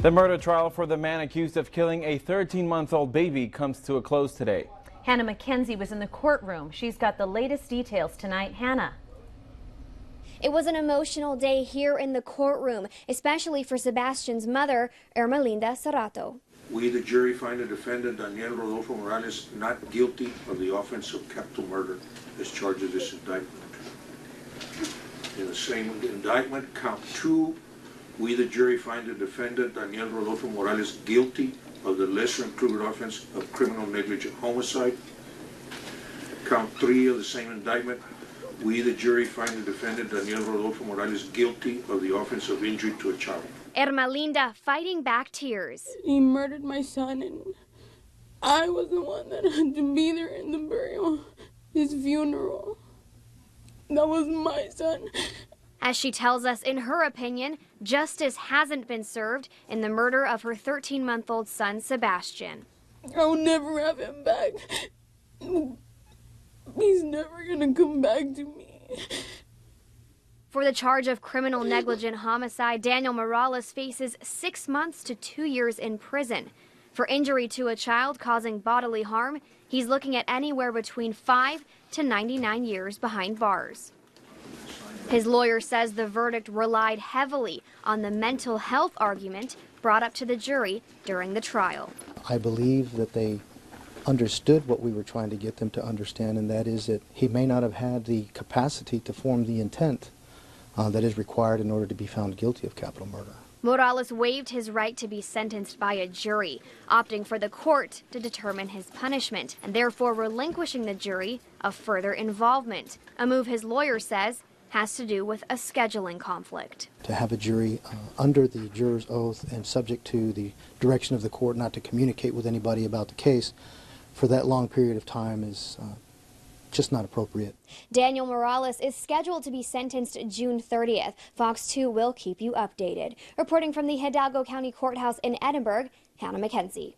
The murder trial for the man accused of killing a 13-month-old baby comes to a close today. Hannah Mackenzie was in the courtroom. She's got the latest details tonight. Hannah. It was an emotional day here in the courtroom, especially for Sebastian's mother, Hermalinda Serrato. We, the jury, find the defendant, Daniel Rodolfo Morales, not guilty of the offense of capital murder as charged in this indictment. In the same indictment, count 2, we, the jury, find the defendant, Daniel Rodolfo Morales, guilty of the lesser included offense of criminal negligent homicide. Count 3 of the same indictment, we, the jury, find the defendant, Daniel Rodolfo Morales, guilty of the offense of injury to a child. Hermalinda fighting back tears. He murdered my son, and I was the one that had to be there in the burial, his funeral. That was my son. As she tells us, in her opinion, justice hasn't been served in the murder of her 13-month-old son, Sebastian. I'll never have him back. He's never gonna come back to me. For the charge of criminal negligent homicide, Daniel Morales faces 6 months to 2 years in prison. For injury to a child causing bodily harm, he's looking at anywhere between 5 to 99 years behind bars. His lawyer says the verdict relied heavily on the mental health argument brought up to the jury during the trial. I believe that they understood what we were trying to get them to understand, and that is that he may not have had the capacity to form the intent that is required in order to be found guilty of capital murder. Morales waived his right to be sentenced by a jury, opting for the court to determine his punishment, and therefore relinquishing the jury of further involvement, a move his lawyer says has to do with a scheduling conflict. To have a jury under the juror's oath and subject to the direction of the court not to communicate with anybody about the case for that long period of time is just not appropriate. Daniel Morales is scheduled to be sentenced June 30th. Fox 2 will keep you updated. Reporting from the Hidalgo County Courthouse in Edinburgh, Hannah Mackenzie.